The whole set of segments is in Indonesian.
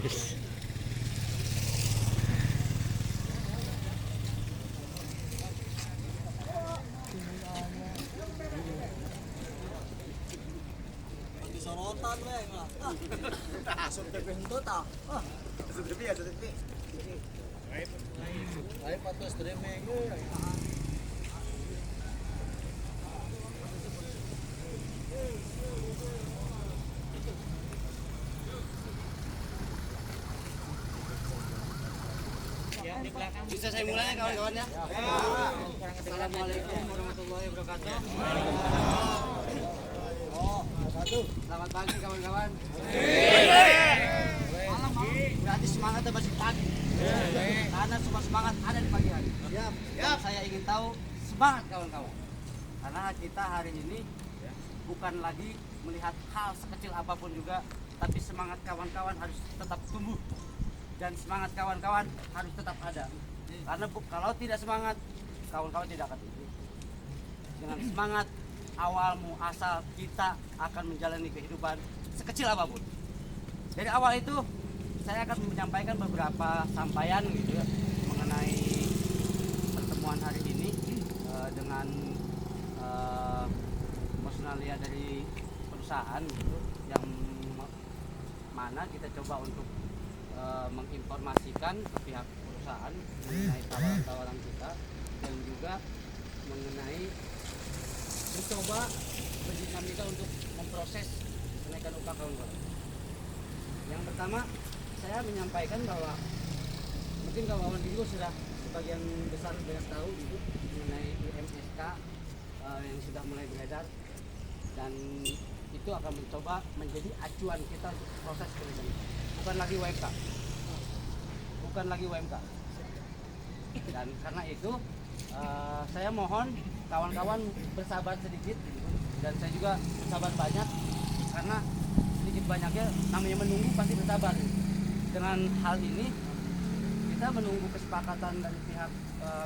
Yes. Sorotan we nga. Asok de pinto ta. Asok de. Ay patos streaming. Bisa saya mulai kawan-kawan ya? Assalamualaikum warahmatullahi wabarakatuh. Selamat pagi kawan-kawan. Berarti semangat masih pagi. Karena semua semangat ada di pagi hari. Yang saya ingin tahu semangat kawan-kawan. Karena kita hari ini bukan lagi melihat hal sekecil apapun juga, tapi semangat kawan-kawan harus tetap tumbuh. Dan semangat kawan-kawan harus tetap ada. Karena kalau tidak semangat, kawan-kawan tidak akan tumbuh. Dengan semangat awal muasal kita akan menjalani kehidupan sekecil apapun. Dari awal itu saya akan menyampaikan beberapa sampaian gitu ya, mengenai pertemuan hari ini dengan personalia dari perusahaan gitu, yang mana kita coba untuk menginformasikan ke pihak perusahaan mengenai tawaran-tawaran kita, dan juga mengenai mencoba berdinamika untuk memproses kenaikan upah kawan-kawan. Yang pertama, saya menyampaikan bahwa mungkin kawan-kawan juga sudah sebagian besar sudah tahu gitu mengenai UMSK yang sudah mulai beredar, dan itu akan mencoba menjadi acuan kita untuk proses kenaikan. Bukan lagi UMK. Dan karena itu saya mohon kawan-kawan bersabar sedikit, dan saya juga bersabar banyak, karena sedikit banyaknya namanya menunggu pasti bersabar. Dengan hal ini kita menunggu kesepakatan dari pihak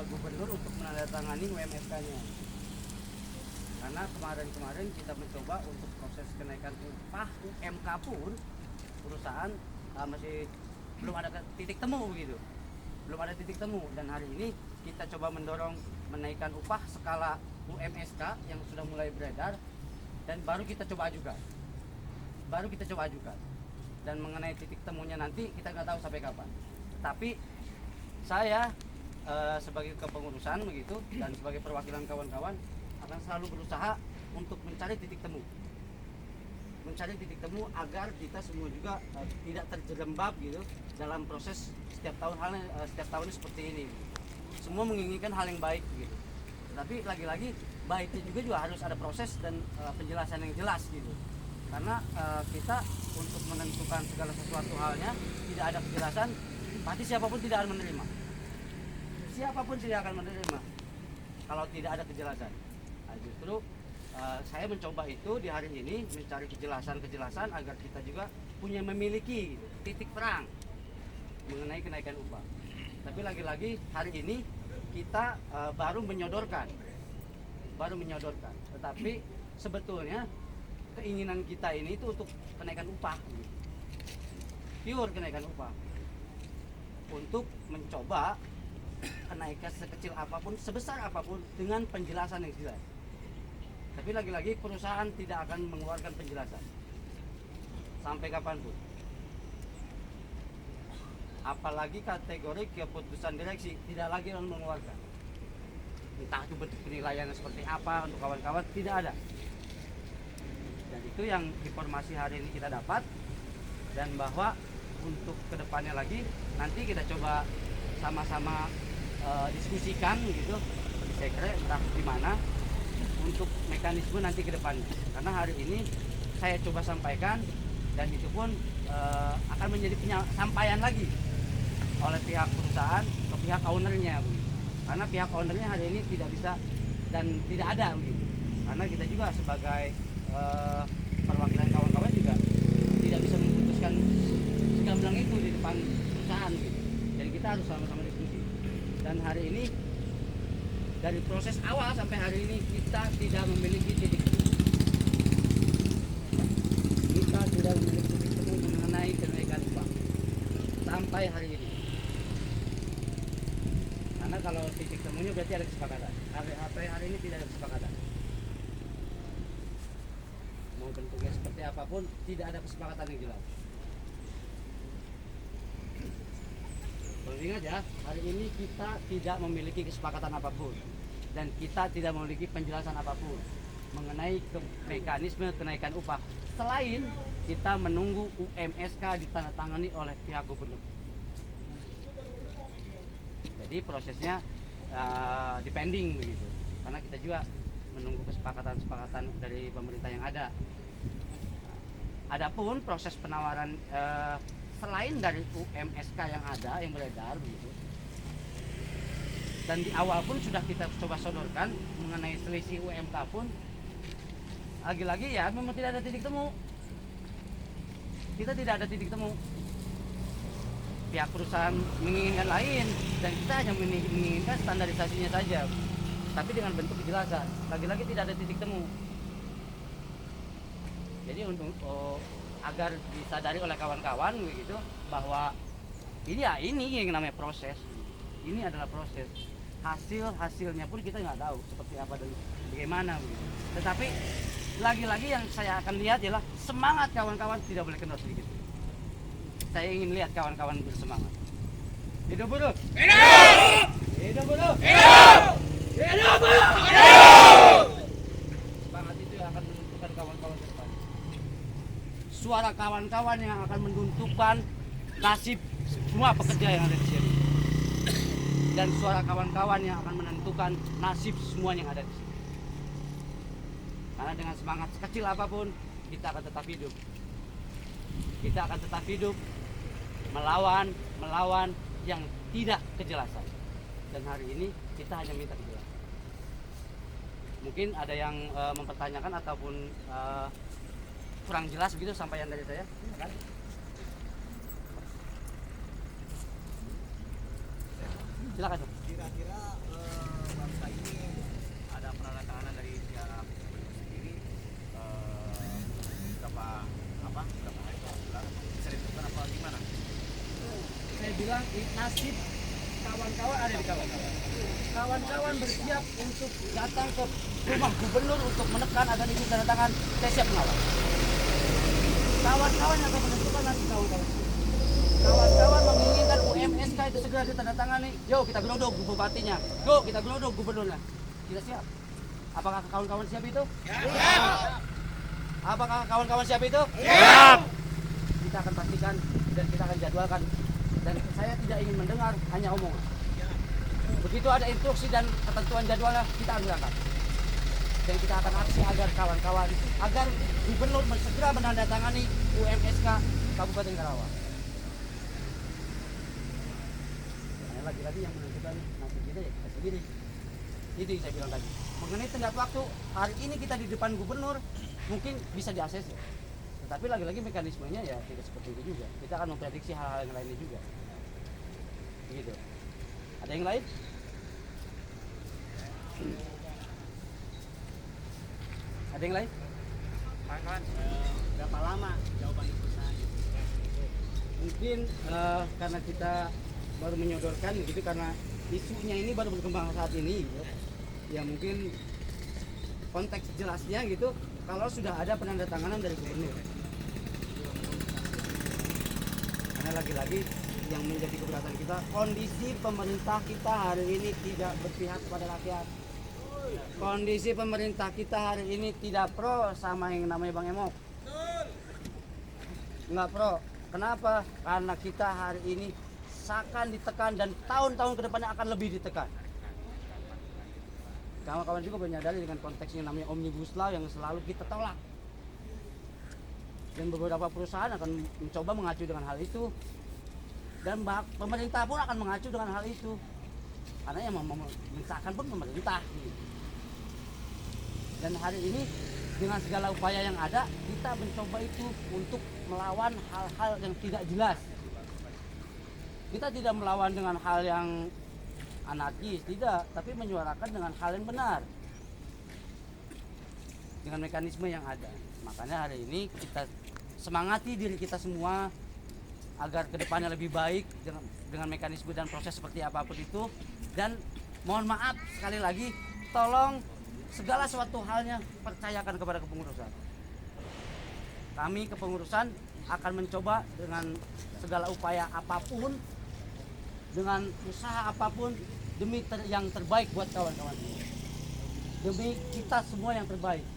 gubernur untuk menandatangani UMSK-nya. Karena kemarin kita mencoba untuk proses kenaikan upah UMK pun perusahaan masih belum ada titik temu gitu. Belum ada titik temu, dan hari ini kita coba mendorong menaikkan upah skala UMSK yang sudah mulai beredar, dan baru kita coba ajukan. Dan mengenai titik temunya nanti kita nggak tahu sampai kapan. Tapi saya sebagai kepengurusan begitu dan sebagai perwakilan kawan-kawan akan selalu berusaha untuk mencari titik temu. Agar kita semua juga tidak terjerembab gitu dalam proses setiap tahun seperti ini. Semua menginginkan hal yang baik gitu. Tapi lagi-lagi baiknya juga harus ada proses dan penjelasan yang jelas gitu. Karena kita untuk menentukan segala sesuatu halnya tidak ada penjelasan, pasti siapapun tidak akan menerima. Kalau tidak ada kejelasan. Nah, justru saya mencoba itu di hari ini mencari kejelasan agar kita juga memiliki titik terang mengenai kenaikan upah. Tapi lagi-lagi hari ini kita baru menyodorkan. Tetapi sebetulnya keinginan kita ini itu untuk kenaikan upah, pure kenaikan upah, untuk mencoba kenaikan sekecil apapun, sebesar apapun dengan penjelasan yang jelas. Tapi lagi-lagi perusahaan tidak akan mengeluarkan penjelasan sampai kapanpun. Apalagi kategori keputusan direksi tidak lagi akan mengeluarkan. Entah itu bentuk penilaian seperti apa untuk kawan-kawan, tidak ada. Dan itu yang informasi hari ini kita dapat, dan bahwa untuk kedepannya lagi nanti kita coba sama-sama diskusikan gitu di sekre entah di mana untuk mekanisme nanti ke depannya. Karena hari ini saya coba sampaikan, dan itu pun akan menjadi penyampaian lagi oleh pihak perusahaan ke pihak ownernya. Karena pihak ownernya hari ini tidak bisa dan tidak ada begitu. Karena kita juga sebagai perwakilan kawan-kawan juga tidak bisa memutuskan segamblang itu di depan perusahaan gitu. Jadi kita harus sama-sama diskusi. Dan hari ini dari proses awal sampai hari ini kita tidak memiliki titik temu. Kita tidak memiliki titik temu mengenai kenaikan upah. sampai hari ini. Karena kalau titik temunya berarti ada kesepakatan. Sampai hari ini tidak ada kesepakatan. Mau bentuknya seperti apapun, tidak ada kesepakatan yang jelas. Ingat ya, hari ini kita tidak memiliki kesepakatan apapun dan kita tidak memiliki penjelasan apapun mengenai mekanisme kenaikan upah selain kita menunggu UMSK ditandatangani oleh pihak gubernur. Jadi prosesnya depending begitu, karena kita juga menunggu kesepakatan dari pemerintah yang ada. Adapun proses penawaran selain dari UMSK yang ada yang beredar begitu, dan di awal pun sudah kita coba sodorkan mengenai selisih UMK pun, lagi-lagi ya memang tidak ada titik temu. Kita tidak ada titik temu. Pihak perusahaan menginginkan lain dan kita hanya menginginkan standarisasinya saja, tapi dengan bentuk kejelasan. Lagi-lagi tidak ada titik temu. Jadi untuk agar disadari oleh kawan-kawan begitu bahwa ini yang namanya proses. Ini adalah proses. Hasilnya pun kita nggak tahu seperti apa dan bagaimana begitu. Tetapi lagi-lagi yang saya akan lihat adalah semangat kawan-kawan tidak boleh kendor sedikit. Saya ingin lihat kawan-kawan bersemangat. Hidup buruh. Hidup! Hidup buruh. Hidup! Hidup buruh. Hidup! Semangat itu yang akan menentukan kawan-kawan ke depan. Suara kawan-kawan yang akan menentukan nasib semua pekerja yang ada di sini. Dan suara kawan-kawan yang akan menentukan nasib semua yang ada di sini. Karena dengan semangat sekecil apapun, kita akan tetap hidup. Kita akan tetap hidup melawan yang tidak kejelasan. Dan hari ini kita hanya minta kejelasan. Mungkin ada yang mempertanyakan ataupun kurang jelas begitu sampaian dari saya. Silakan. Silakan. Kira-kira bangsa ini ada penandatanganan dari pihak sendiri berapa hari bulan bisa ditentukan apa gimana? Saya bilang nasib kawan-kawan ada di kawan-kawan. Kawan-kawan bersiap untuk datang ke rumah gubernur untuk menekan agar itu tanda tangan. Saya siap mengawal. Kawan-kawan yang akan menentukan nanti kawan-kawan. Kawan-kawan menginginkan UMSK itu segera ditandatangani. Yo kita gelodok bupatinya. Go kita gelodok gubernurnya. Kita siap. Apakah kawan-kawan siap itu? Siap. Apakah kawan-kawan siap itu? Siap. Kita akan pastikan dan kita akan jadwalkan. Dan saya tidak ingin mendengar hanya omongan. Begitu ada instruksi dan ketentuan jadwalnya, kita akan berangkat. Dan kita akan aksi agar kawan-kawan, agar gubernur segera menandatangani UMSK Kabupaten Karawang. Karena lagi-lagi yang menentukan nasib kita ya kita sendiri. Itu yang saya bilang tadi. Mengenai tenggat waktu, hari ini kita di depan gubernur, mungkin bisa diakses ya. Tapi lagi-lagi mekanismenya ya tidak seperti itu juga. Kita akan memprediksi hal-hal yang lainnya juga. Begitu. Ada yang lain? Ada yang lain? Kan berapa lama jawaban perusahaan? Mungkin karena kita baru menyodorkan gitu, karena isunya ini baru berkembang saat ini gitu. Ya mungkin konteks jelasnya gitu kalau sudah ada penandatanganan dari gubernur. Karena lagi-lagi yang menjadi keberatan kita, kondisi pemerintah kita hari ini tidak berpihak kepada rakyat. Kondisi pemerintah kita hari ini tidak pro sama yang namanya Bang Emok. Nggak pro. Kenapa? Karena kita hari ini akan ditekan dan tahun-tahun ke depannya akan lebih ditekan. Kawan-kawan juga menyadari dengan konteks yang namanya Omnibus Law yang selalu kita tolak. Dan beberapa perusahaan akan mencoba mengacu dengan hal itu. Dan pemerintah pun akan mengacu dengan hal itu. Karena yang mensahkan pun pemerintah. Dan hari ini dengan segala upaya yang ada, kita mencoba itu untuk melawan hal-hal yang tidak jelas. Kita tidak melawan dengan hal yang anarkis, tidak, tapi menyuarakan dengan hal yang benar. Dengan mekanisme yang ada. Makanya hari ini kita semangati diri kita semua agar kedepannya lebih baik dengan mekanisme dan proses seperti apapun itu. Dan mohon maaf sekali lagi, tolong segala suatu halnya percayakan kepada kepengurusan. Kami kepengurusan akan mencoba dengan segala upaya apapun, dengan usaha apapun, demi yang terbaik buat kawan-kawan, demi kita semua yang terbaik.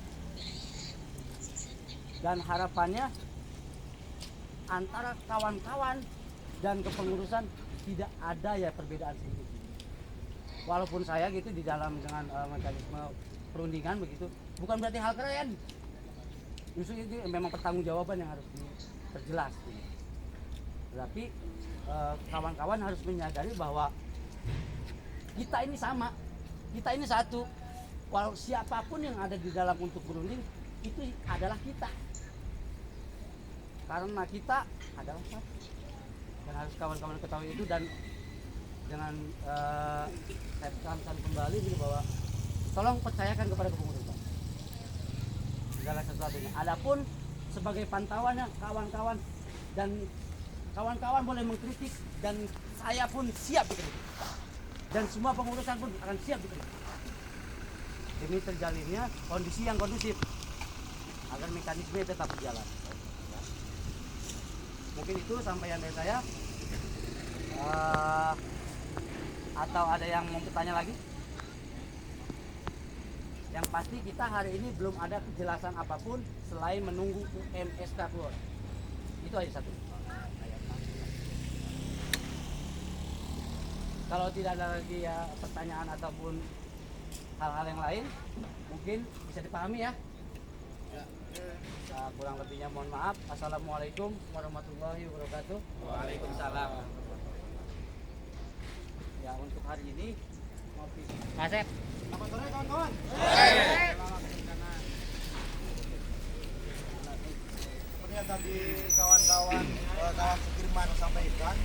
Dan harapannya antara kawan-kawan dan kepengurusan tidak ada ya perbedaan sedikit. Walaupun saya gitu di dalam dengan mekanisme perundingan begitu, bukan berarti hal keren. Justru itu memang pertanggungjawaban yang harus diperjelas. Gitu. Tetapi kawan-kawan harus menyadari bahwa kita ini sama, kita ini satu. Walau siapapun yang ada di dalam untuk berunding itu adalah kita. Karena kita adalah satu. Dan harus kawan-kawan ketahui itu. Dan dengan saya tekankan kembali gitu bahwa tolong percayakan kepada kepengurusan segala sesuatunya. Adapun sebagai pantauannya kawan-kawan, dan kawan-kawan boleh mengkritik, dan saya pun siap dikritik, dan semua pengurusan pun akan siap dikritik demi terjalinnya kondisi yang kondusif agar mekanisme tetap berjalan. Mungkin itu sampaian dari saya. Atau ada yang mau bertanya lagi? Yang pasti kita hari ini belum ada kejelasan apapun selain menunggu UMSK keluar. Itu aja satu. Kalau tidak ada lagi ya pertanyaan ataupun hal-hal yang lain, mungkin bisa dipahami ya. Kurang lebihnya mohon maaf. Assalamualaikum warahmatullahi wabarakatuh. Waalaikumsalam. Ya, untuk hari ini ngopi Kasep. Selamat sore kawan-kawan. Seperti yang tadi kawan-kawan kawan Sudirman sampaikan,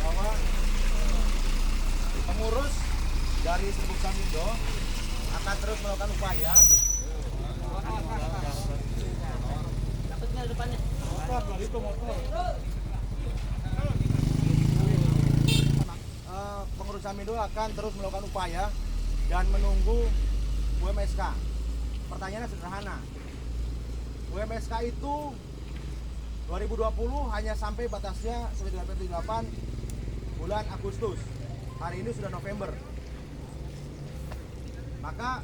bahwa pengurus dari Serbuk Samindo akan terus melakukan upaya. Dapatnya depannya. Motor, itu motor. Pengurus Samindo akan terus melakukan upaya dan menunggu UMSK. Pertanyaannya sederhana. UMSK itu 2020 hanya sampai batasnya sampai 28 bulan Agustus. Hari ini sudah November. Maka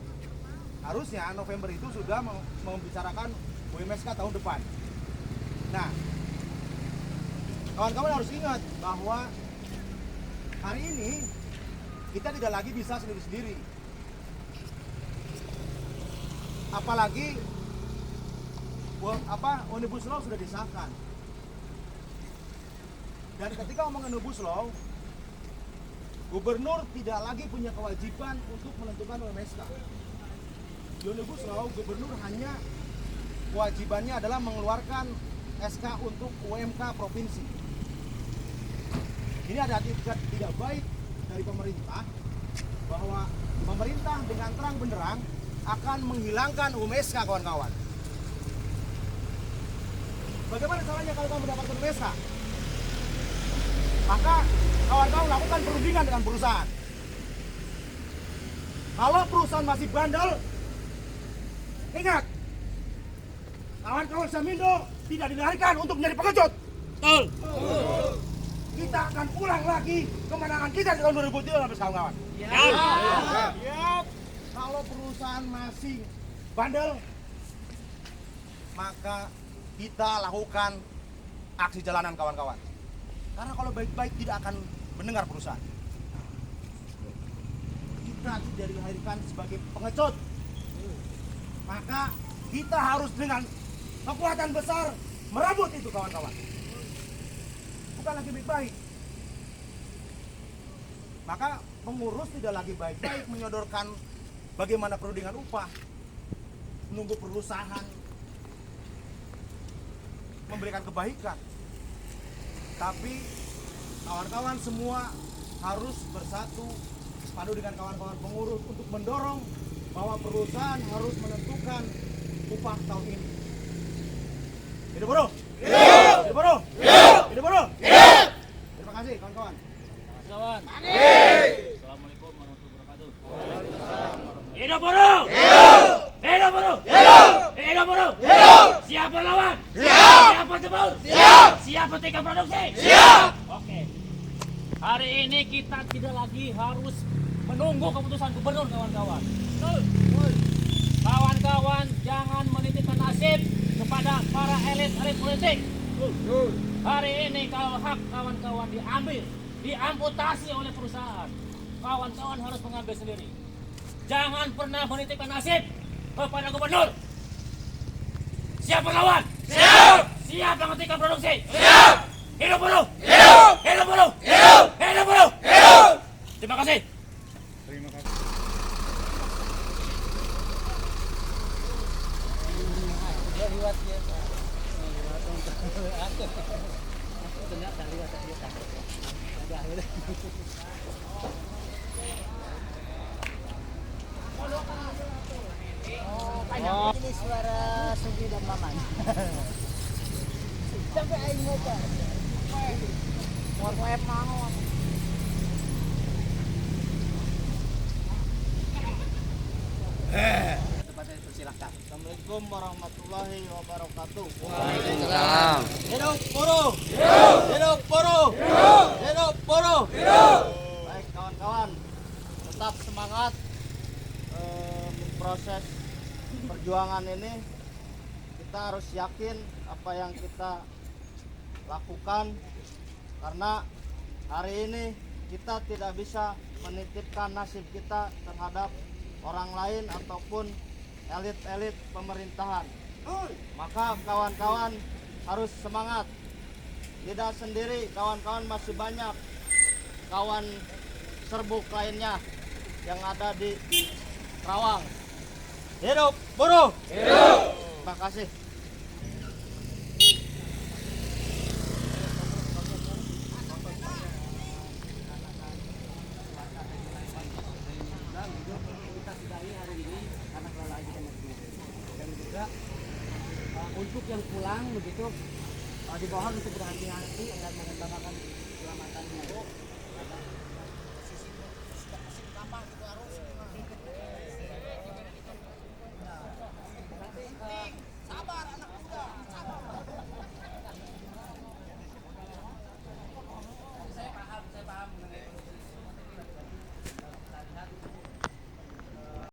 harusnya November itu sudah membicarakan UMSK tahun depan. Nah, kawan-kawan harus ingat bahwa hari ini kita tidak lagi bisa sendiri-sendiri. Apalagi Omnibus Law sudah disahkan. Dan ketika ngomong Omnibus Law, gubernur tidak lagi punya kewajiban untuk menentukan UMSK. Di Omnibus Law, gubernur hanya kewajibannya adalah mengeluarkan SK untuk UMK provinsi. Ini ada etikat tidak baik dari pemerintah, bahwa pemerintah dengan terang benderang akan menghilangkan UMSK, kawan-kawan. Bagaimana caranya kalau kamu mendapatkan UMSK? Maka kawan-kawan lakukan perundingan dengan perusahaan. Kalau perusahaan masih bandel, ingat, kawan-kawan Samindo tidak dilahirkan untuk menjadi pengecut. Betul. Kita akan ulang lagi kemenangan kita di tahun 2013, kawan-kawan. Ya. Kalau perusahaan masih bandel, maka kita lakukan aksi jalanan, kawan-kawan. Karena kalau baik-baik tidak akan mendengar perusahaan. Kita tidak dilahirkan sebagai pengecut. Maka kita harus dengan kekuatan besar merebut itu, kawan-kawan. Bukan lagi baik-baik. Maka pengurus tidak lagi baik-baik menyodorkan bagaimana perundingan upah, menunggu perusahaan memberikan kebaikan. Tapi kawan-kawan semua harus bersatu padu dengan kawan-kawan pengurus untuk mendorong bahwa perusahaan harus menentukan upah tahun ini. Hidup buruh! Hidup buruh! Hidup buruh! Terima kasih kawan-kawan. Kawan. Assalamualaikum warahmatullahi wabarakatuh. Hidup buruh! Hidup buruh! Hidup buruh! Siap berlawan? Siap bertempur? Siap bertiga produksi? Oke. Hari ini kita tidak lagi harus menunggu keputusan gubernur, kawan-kawan. Kawan-kawan jangan menitipkan nasib kepada para elit-elit politik. Hari ini kalau hak kawan-kawan diamputasi oleh perusahaan, kawan-kawan harus mengambil sendiri. Jangan pernah menitipkan nasib kepada gubernur. Siap berlawan? Siap! Siap menghentikan produksi? Siap! Hidup buruh! Hidup! Hidup buruh! Hidup! Hidup buruh! Hidup! Terima kasih. Ini suara Sugi dan Maman. Sampai aing moga. Mau mau. Assalamualaikum warahmatullahi wabarakatuh. Waalaikumsalam. Hidup buruh! Hidup buruh! Hidup buruh! Baik kawan-kawan, tetap semangat proses perjuangan ini. Kita harus yakin apa yang kita lakukan, karena hari ini kita tidak bisa menitipkan nasib kita terhadap orang lain ataupun elit-elit pemerintahan. Maka kawan-kawan harus semangat. Tidak sendiri, kawan-kawan masih banyak kawan serbuk lainnya yang ada di Rawang. Hidup buruh! Hidup! Terima kasih. Untuk yang pulang begitu di bawah untuk berhati-hati dan mengutamakan keselamatannya.